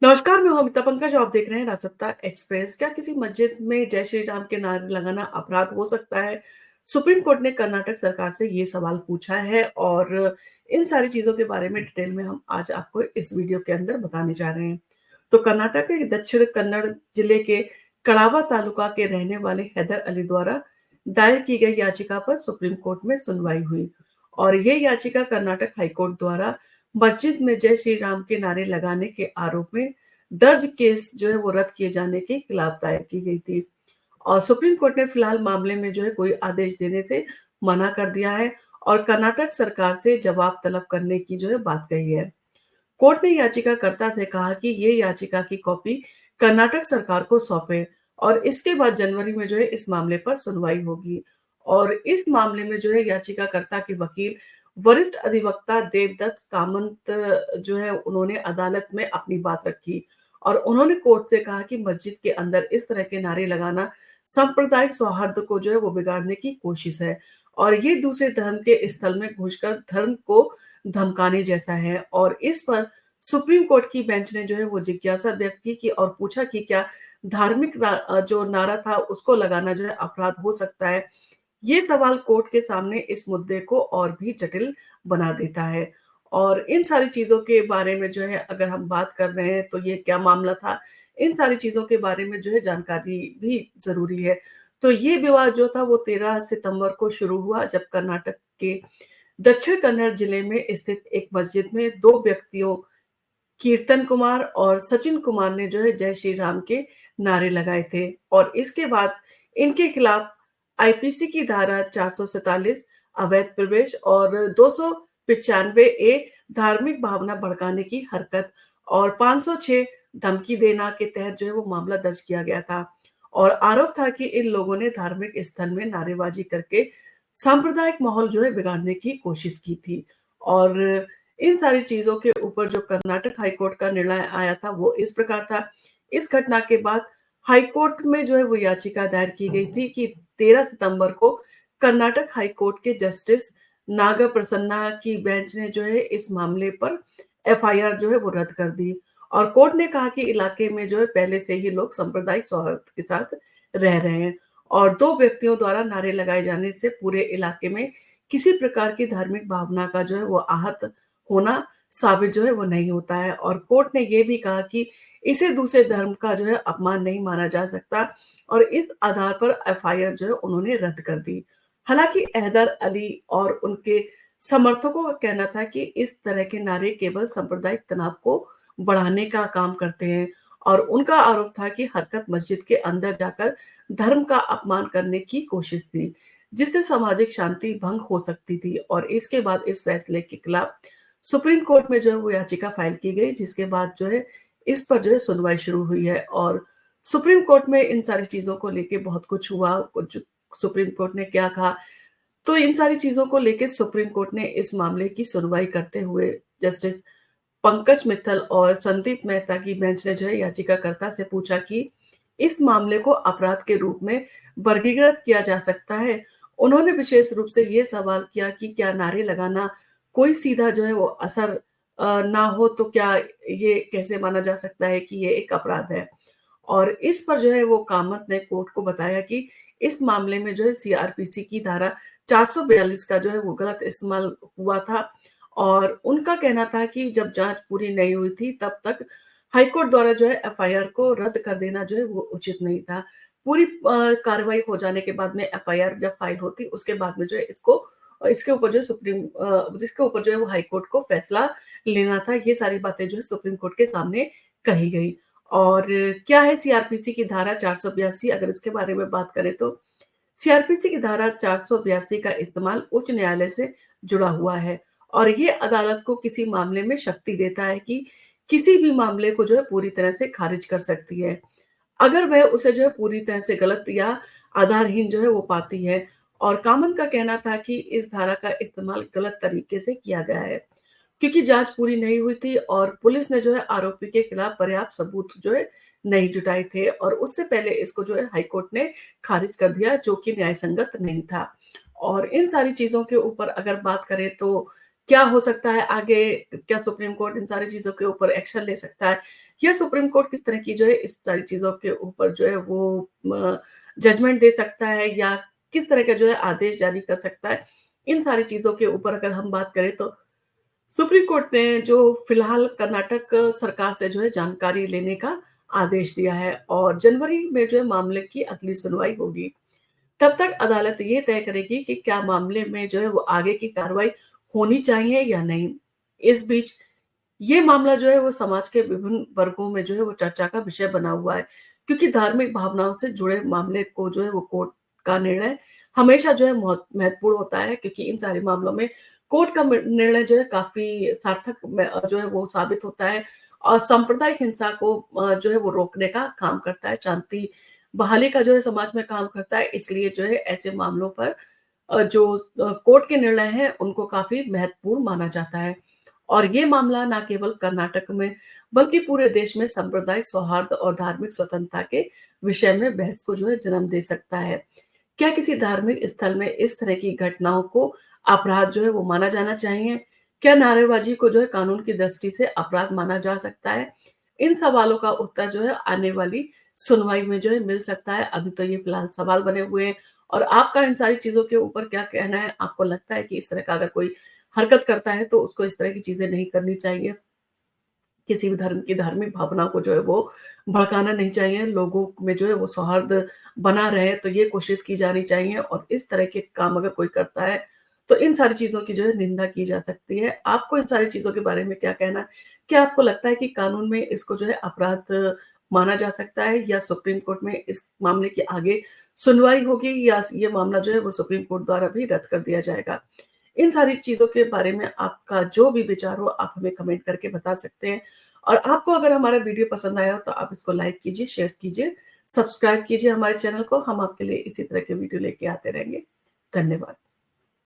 नमस्कार, मैं हूँ अमिता पंकज और आप देख रहे हैं राजसत्ता एक्सप्रेस। क्या किसी मस्जिद में जय श्री राम के नारे लगाना अपराध हो सकता है? सुप्रीम कोर्ट ने कर्नाटक सरकार से ये सवाल पूछा है और इन सारी चीज़ों के बारे में डिटेल में हम आज आपको इस वीडियो के अंदर बताने जा रहे हैं। तो कर्नाटक के दक्षिण कन्नड़ जिले के कड़ावा तालुका के रहने वाले हैदर अली द्वारा दायर की गई याचिका पर सुप्रीम कोर्ट में सुनवाई हुई और ये याचिका कर्नाटक हाईकोर्ट द्वारा मस्जिद में जय श्री राम के नारे लगाने के आरोप में दर्ज केस जो है वो रद्द किए जाने के खिलाफ दायर की गई थी और सुप्रीम कोर्ट ने फिलहाल मामले में जो है कोई आदेश देने से मना कर दिया है और कर्नाटक सरकार से जवाब तलब करने की जो है बात कही है। कोर्ट ने याचिकाकर्ता से कहा कि ये याचिका की कॉपी कर्नाटक सरकार को सौंपे और इसके बाद जनवरी में जो है इस मामले पर सुनवाई होगी और इस मामले में जो है याचिकाकर्ता के वकील वरिष्ठ अधिवक्ता देवदत्त कामंत जो है उन्होंने अदालत में अपनी बात रखी और उन्होंने कोर्ट से कहा कि मस्जिद के अंदर इस तरह के नारे लगाना सांप्रदायिक सौहार्द को जो है वो बिगाड़ने की कोशिश है और ये दूसरे धर्म के स्थल में घुसकर धर्म को धमकाने जैसा है और इस पर सुप्रीम कोर्ट की बेंच ने जो है वो जिज्ञासा व्यक्त की कि और पूछा कि क्या धार्मिक जो नारा था उसको लगाना जो है अपराध हो सकता है। ये सवाल कोर्ट के सामने इस मुद्दे को और भी जटिल बना देता है और इन सारी चीजों के बारे में जो है अगर हम बात कर रहे हैं तो ये क्या मामला था, इन सारी चीजों के बारे में जो है जानकारी भी जरूरी है। तो ये विवाद जो था वो 13 सितंबर को शुरू हुआ जब कर्नाटक के दक्षिण कन्नड़ जिले में स्थित एक मस्जिद में दो व्यक्तियों कीर्तन कुमार और सचिन कुमार ने जो है जय श्री राम के नारे लगाए थे और इसके बाद इनके खिलाफ आईपीसी की धारा 447 अवैध प्रवेश और 295 ए धार्मिक भावना भड़काने की हरकत और 506 धमकी देना के तहत जो है वो मामला दर्ज किया गया था और आरोप था कि इन लोगों ने धार्मिक स्थल में नारेबाजी करके सांप्रदायिक माहौल जो है बिगाड़ने की कोशिश की थी और इन सारी चीजों के ऊपर जो कर्नाटक हाईकोर्ट का निर्णय आया था वो इस प्रकार था। इस घटना के बाद हाईकोर्ट में जो है वो याचिका दायर की गई थी कि 13 सितंबर को कर्नाटक हाईकोर्ट के जस्टिस नागा प्रसन्ना की बेंच ने जो है इस मामले पर एफआईआर जो है वो रद्द कर दी और कोर्ट ने कहा कि इलाके में जो है पहले से ही लोग सांप्रदायिक सौहार्द के साथ रह रहे हैं और दो व्यक्तियों द्वारा नारे लगाए जाने से पूरे इलाके में किसी प्रकार की धार्मिक भावना का जो है वो आहत होना साबित जो है वो नहीं होता है और कोर्ट ने ये भी कहा कि इसे दूसरे धर्म का जो है अपमान नहीं माना जा सकता और इस आधार पर एफआईआर जो है उन्होंने रद्द कर दी। हालांकि हैदर अली और उनके समर्थकों का कहना था कि इस तरह के नारे केवल सांप्रदायिक तनाव को बढ़ाने का काम करते हैं और उनका आरोप था कि हरकत मस्जिद के अंदर जाकर धर्म का अपमान करने की कोशिश थी जिससे सामाजिक शांति भंग हो सकती थी और इसके बाद इस फैसले के खिलाफ सुप्रीम कोर्ट में जो है वो याचिका फाइल की गई जिसके बाद जो है इस पर जो है सुनवाई शुरू हुई है और सुप्रीम कोर्ट में इन सारी चीजों को लेके बहुत कुछ हुआ। कुछ सुप्रीम कोर्ट ने क्या कहा, तो इन सारी चीजों को लेके सुप्रीम कोर्ट ने इस मामले की सुनवाई करते हुए जस्टिस पंकज मित्तल और संदीप मेहता की बेंच ने जो है याचिकाकर्ता से पूछा कि इस मामले को अपराध के रूप में वर्गीकृत किया जा सकता है। उन्होंने विशेष रूप से ये सवाल किया कि क्या नारे लगाना कोई सीधा जो है वो असर ना हो तो क्या ये कैसे माना जा सकता है कि ये एक अपराध है और इस पर जो है वो कामत ने कोर्ट को बताया कि इस मामले में जो है सीआरपीसी की धारा 442 का जो है वो गलत इस्तेमाल हुआ था और उनका कहना था कि जब जांच पूरी नहीं हुई थी तब तक हाईकोर्ट द्वारा जो है एफआईआर को रद्द कर देना जो है वो उचित नहीं था। पूरी कार्रवाई हो जाने के बाद में एफआईआर जब फाइल होती उसके बाद में जो है इसके ऊपर जो जिसके ऊपर जो है वो हाईकोर्ट को फैसला लेना था। ये सारी बातें जो है सुप्रीम कोर्ट के सामने कही गई और क्या है सीआरपीसी की धारा 482, अगर इसके बारे में बात करें तो सीआरपीसी की धारा 482 का इस्तेमाल उच्च न्यायालय से जुड़ा हुआ है और ये अदालत को किसी मामले में शक्ति देता है कि किसी भी मामले को जो है पूरी तरह से खारिज कर सकती है अगर वह उसे जो है पूरी तरह से गलत या आधारहीन जो है वो पाती है और कामन का कहना था कि इस धारा का इस्तेमाल गलत तरीके से किया गया है क्योंकि जांच पूरी नहीं हुई थी और पुलिस ने जो है आरोपी के खिलाफ पर्याप्त सबूत जो है नहीं जुटाए थे और उससे पहले इसको जो है हाईकोर्ट ने खारिज कर दिया जो कि न्याय संगत नहीं था। और इन सारी चीजों के ऊपर अगर बात करें तो क्या हो सकता है आगे? क्या सुप्रीम कोर्ट इन सारी चीज़ों के ऊपर एक्शन ले सकता है? या सुप्रीम कोर्ट किस तरह की जो है इस सारी चीज़ों के ऊपर जो है वो जजमेंट दे सकता है या किस तरह का जो है आदेश जारी कर सकता है? इन सारी चीज़ों के ऊपर अगर हम बात करें तो सुप्रीम कोर्ट ने जो फिलहाल कर्नाटक सरकार से जो है जानकारी लेने का आदेश दिया है और जनवरी में जो है मामले की अगली सुनवाई होगी। तब तक अदालत ये तय करेगी कि क्या मामले में जो है वो आगे की कार्रवाई होनी चाहिए या नहीं। इस बीच ये मामला जो है वो समाज के विभिन्न वर्गों में जो है वो चर्चा का विषय बना हुआ है, क्योंकि धार्मिक भावनाओं से जुड़े मामले को जो है वो कोर्ट का निर्णय हमेशा जो है बहुत महत्वपूर्ण होता है, क्योंकि इन सारे मामलों में कोर्ट का निर्णय जो है काफ़ी सार्थक जो है वो साबित होता है और सांप्रदायिक हिंसा को जो है वो रोकने का काम करता है, शांति बहाली का जो है समाज में काम करता है। इसलिए जो है ऐसे मामलों पर जो कोर्ट के निर्णय हैं उनको काफ़ी महत्वपूर्ण माना जाता है। और ये मामला ना केवल कर्नाटक में बल्कि पूरे देश में सांप्रदायिक सौहार्द और धार्मिक स्वतंत्रता के विषय में बहस को जो है जन्म दे सकता है। क्या किसी धार्मिक स्थल में इस तरह की घटनाओं को अपराध जो है वो माना जाना चाहिए? क्या नारेबाजी को जो है कानून की दृष्टि से अपराध माना जा सकता है? इन सवालों का उत्तर जो है आने वाली सुनवाई में जो है मिल सकता है। अभी तो ये फिलहाल सवाल बने हुए हैं और आपका इन सारी चीज़ों के ऊपर क्या कहना है? आपको लगता है कि इस तरह का अगर कोई हरकत करता है तो उसको इस तरह की चीज़ें नहीं करनी चाहिए? किसी भी धर्म की धार्मिक भावना को जो है वो भड़काना नहीं चाहिए, लोगों में जो है वो सौहार्द बना रहे, तो ये कोशिश की जानी चाहिए और इस तरह के काम अगर कोई करता है, तो इन सारी चीज़ों की जो है निंदा की जा सकती है। आपको इन सारी चीज़ों के बारे में क्या कहना है? क्या आपको लगता है कि कानून में इसको जो है अपराध माना जा सकता है या सुप्रीम कोर्ट में इस मामले की आगे सुनवाई होगी या ये मामला जो है वो सुप्रीम कोर्ट द्वारा भी रद्द कर दिया जाएगा? इन सारी चीज़ों के बारे में आपका जो भी विचार हो, आप हमें कमेंट करके बता सकते हैं। और आपको अगर हमारा वीडियो पसंद आया हो, तो आप इसको लाइक कीजिए, शेयर कीजिए, सब्सक्राइब कीजिए हमारे चैनल को। हम आपके लिए इसी तरह के वीडियो लेके आते रहेंगे। धन्यवाद।